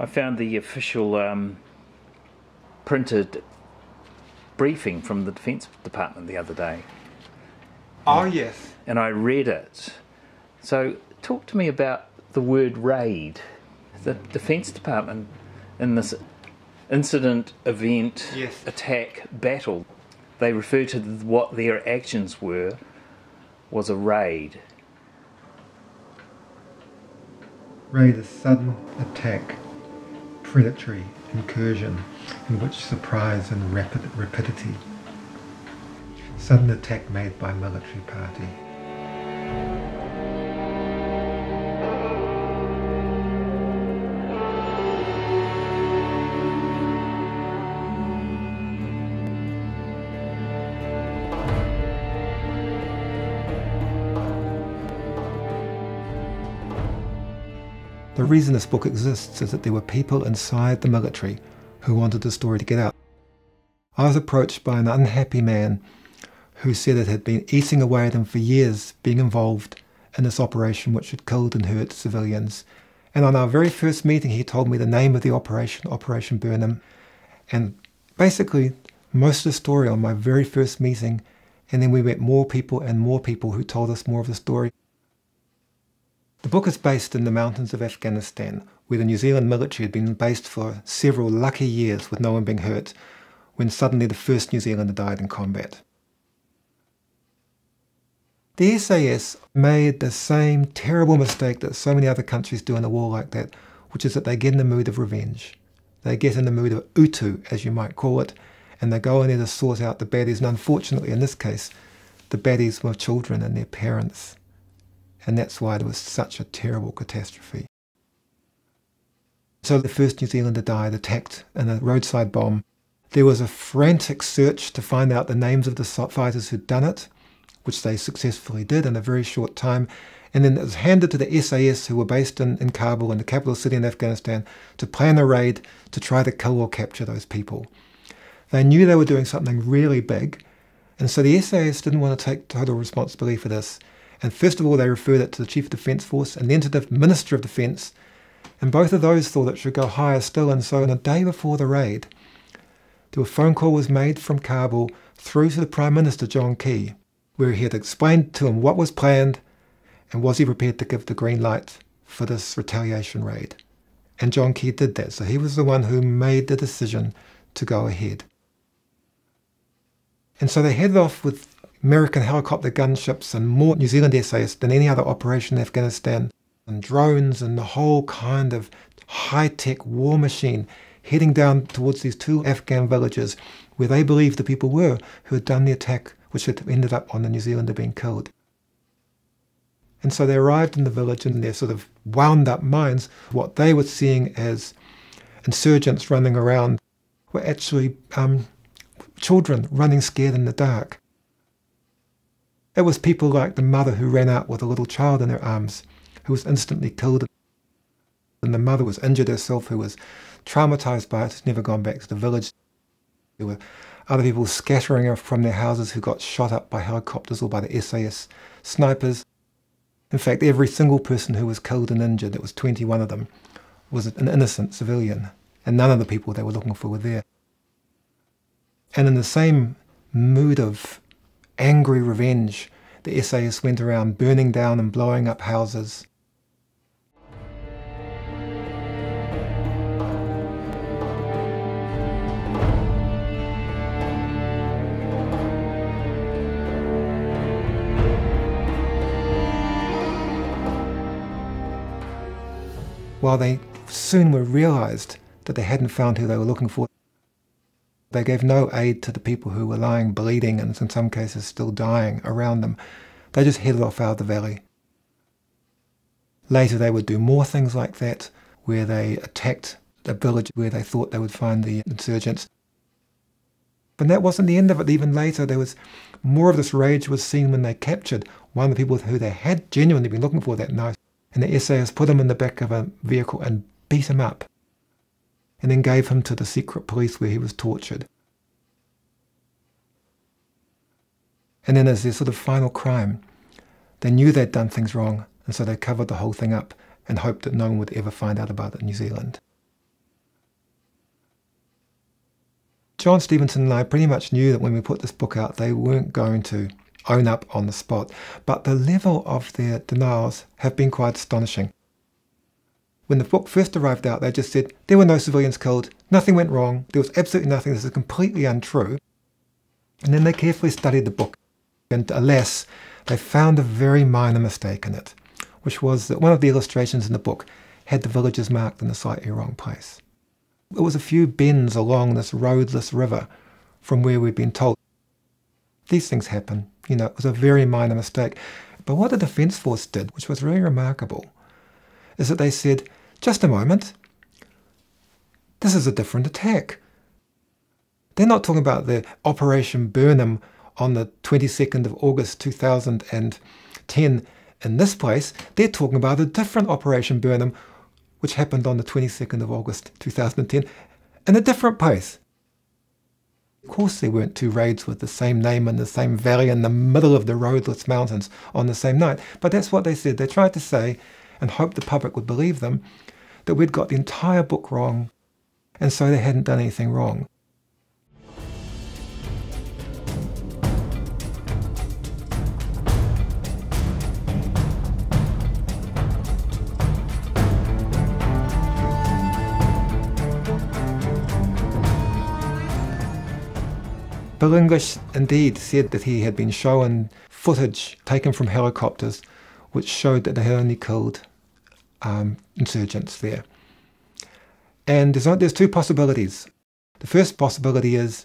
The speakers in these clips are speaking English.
I found the official printed briefing from the Defence Department the other day. Oh, yes. And I read it. So talk to me about the word raid. The Defence Department in this incident, event, Yes. attack, battle, they refer to what their actions were was a raid. Raid is sudden attack, predatory incursion in which surprise and rapidity. Sudden attack made by military party. The reason this book exists is that there were people inside the military who wanted the story to get out. I was approached by an unhappy man who said it had been eating away at him for years being involved in this operation which had killed and hurt civilians. And on our very first meeting he told me the name of the operation, Operation Burnham, and basically most of the story on my very first meeting, and then we met more people and more people who told us more of the story. The book is based in the mountains of Afghanistan, where the New Zealand military had been based for several lucky years with no one being hurt, when suddenly the first New Zealander died in combat. The SAS made the same terrible mistake that so many other countries do in a war like that, which is that they get in the mood of revenge. They get in the mood of utu, as you might call it, and they go in there to sort out the baddies, and unfortunately in this case, the baddies were children and their parents. And that's why there was such a terrible catastrophe. So the first New Zealander died, attacked in a roadside bomb. There was a frantic search to find out the names of the fighters who'd done it, which they successfully did in a very short time. And then it was handed to the SAS, who were based in Kabul, in the capital city in Afghanistan, to plan a raid to try to kill or capture those people. They knew they were doing something really big, and so the SAS didn't want to take total responsibility for this. And first of all, they referred it to the Chief of Defence Force and then to the Minister of Defence. And both of those thought it should go higher still. And so on a day before the raid, a phone call was made from Kabul through to the Prime Minister, John Key, where he had explained to him what was planned and was he prepared to give the green light for this retaliation raid. And John Key did that. So he was the one who made the decision to go ahead. And so they headed off with American helicopter gunships and more New Zealand SAS than any other operation in Afghanistan, and drones and the whole kind of high-tech war machine heading down towards these two Afghan villages where they believed the people were who had done the attack which had ended up on the New Zealander being killed. And so they arrived in the village in their sort of wound-up minds. What they were seeing as insurgents running around were actually children running scared in the dark. It was people like the mother who ran out with a little child in her arms, who was instantly killed. And the mother was injured herself, who was traumatized by it, has never gone back to the village. There were other people scattering from their houses who got shot up by helicopters or by the SAS snipers. In fact, every single person who was killed and injured, there was 21 of them, was an innocent civilian, and none of the people they were looking for were there. And in the same mood of angry revenge, the SAS went around burning down and blowing up houses. While they soon were realised that they hadn't found who they were looking for, they gave no aid to the people who were lying bleeding and in some cases still dying around them. They just headed off out of the valley. Later they would do more things like that, where they attacked a village where they thought they would find the insurgents. But that wasn't the end of it. Even later there was more of this rage was seen when they captured one of the people who they had genuinely been looking for that night. And the SAS put him in the back of a vehicle and beat him up, and then gave him to the secret police where he was tortured. And then as their sort of final crime, they knew they'd done things wrong, and so they covered the whole thing up and hoped that no one would ever find out about it in New Zealand. John Stevenson and I pretty much knew that when we put this book out, they weren't going to own up on the spot. But the level of their denials have been quite astonishing. When the book first arrived out, they just said, there were no civilians killed, nothing went wrong, there was absolutely nothing, this is completely untrue. And then they carefully studied the book, and alas, they found a very minor mistake in it, which was that one of the illustrations in the book had the villages marked in a slightly wrong place. It was a few bends along this roadless river from where we'd been told. These things happen, it was a very minor mistake. But what the Defence Force did, which was really remarkable, is that they said, just a moment, this is a different attack. They're not talking about the Operation Burnham on the 22nd of August 2010 in this place. They're talking about a different Operation Burnham, which happened on the 22nd of August 2010 in a different place. Of course there weren't two raids with the same name in the same valley in the middle of the roadless mountains on the same night, but that's what they said. They tried to say, and hoped the public would believe them, that we'd got the entire book wrong, and so they hadn't done anything wrong. Bill English indeed said that he had been shown footage taken from helicopters which showed that they had only killed insurgents there. And there's two possibilities. The first possibility is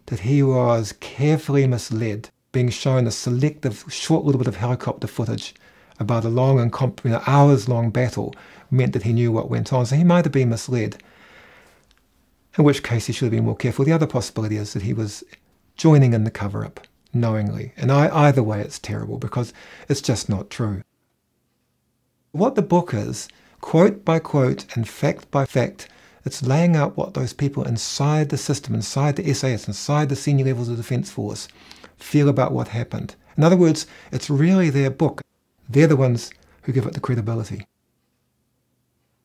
that he was carefully misled, being shown a selective short little bit of helicopter footage about a long and hours-long battle meant that he knew what went on. So he might have been misled, in which case he should have been more careful. The other possibility is that he was joining in the cover-up knowingly. And either way it's terrible because it's just not true. What the book is, quote by quote and fact by fact, it's laying out what those people inside the system, inside the SAS, inside the senior levels of the Defence Force feel about what happened. In other words, it's really their book. They're the ones who give it the credibility.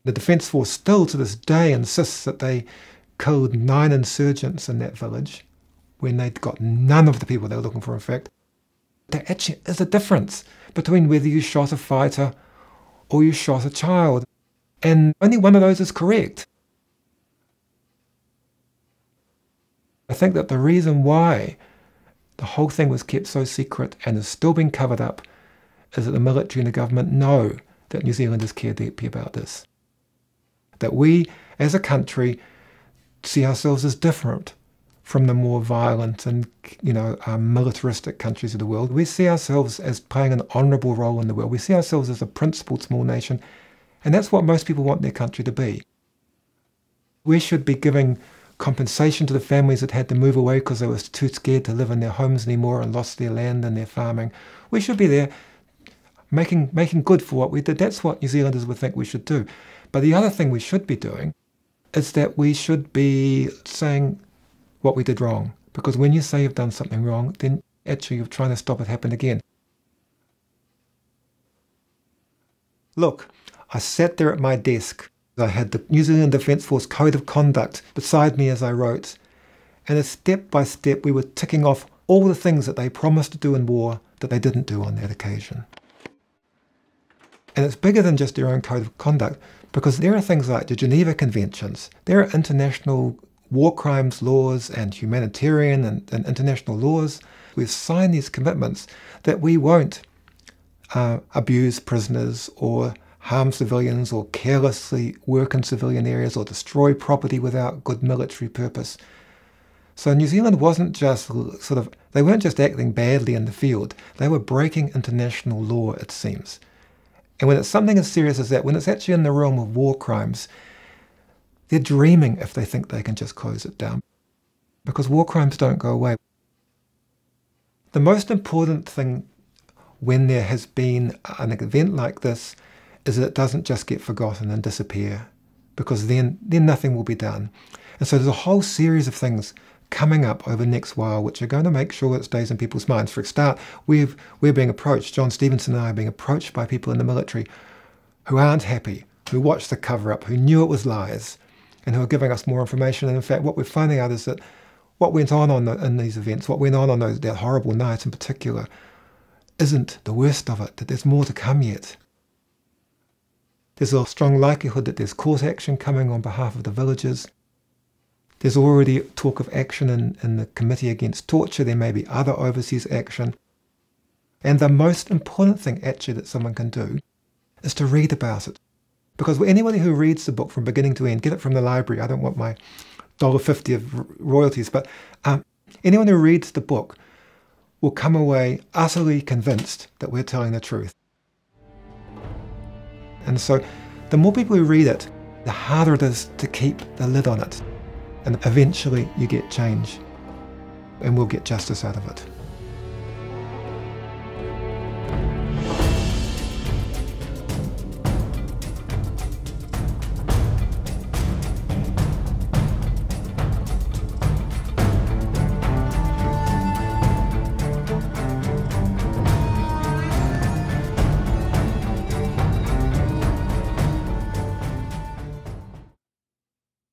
The Defence Force still to this day insists that they killed 9 insurgents in that village when they'd got none of the people they were looking for, in fact. There actually is a difference between whether you shot a fighter or you shot a child, and only one of those is correct. I think that the reason why the whole thing was kept so secret and is still being covered up is that the military and the government know that New Zealanders care deeply about this. That we, as a country, see ourselves as different from the more violent and militaristic countries of the world. We see ourselves as playing an honourable role in the world. We see ourselves as a principled small nation, and that's what most people want their country to be. We should be giving compensation to the families that had to move away because they were too scared to live in their homes anymore and lost their land and their farming. We should be there making good for what we did. That's what New Zealanders would think we should do. But the other thing we should be doing is that we should be saying what we did wrong. Because when you say you've done something wrong, then actually you're trying to stop it happening again. Look, I sat there at my desk. I had the New Zealand Defence Force Code of Conduct beside me as I wrote. And step by step we were ticking off all the things that they promised to do in war that they didn't do on that occasion. And it's bigger than just their own Code of Conduct, because there are things like the Geneva Conventions. There are international war crimes laws and humanitarian and international laws. We've signed these commitments that we won't abuse prisoners or harm civilians or carelessly work in civilian areas or destroy property without good military purpose. So New Zealand wasn't just they weren't just acting badly in the field, they were breaking international law, it seems. And when it's something as serious as that, when it's actually in the realm of war crimes, they're dreaming if they think they can just close it down. Because war crimes don't go away. The most important thing when there has been an event like this is that it doesn't just get forgotten and disappear, because then nothing will be done. And so there's a whole series of things coming up over the next while which are going to make sure it stays in people's minds. For a start, we're being approached, John Stevenson and I are being approached by people in the military who aren't happy, who watched the cover-up, who knew it was lies, and who are giving us more information. And in fact, what we're finding out is that what went on in these events, what went on that horrible night in particular, isn't the worst of it, that there's more to come yet. There's a strong likelihood that there's court action coming on behalf of the villagers. There's already talk of action in the Committee Against Torture. There may be other overseas action. And the most important thing actually that someone can do is to read about it. Because anybody who reads the book from beginning to end, get it from the library, I don't want my $1.50 of royalties, but anyone who reads the book will come away utterly convinced that we're telling the truth. And so the more people who read it, the harder it is to keep the lid on it. And eventually you get change, and we'll get justice out of it.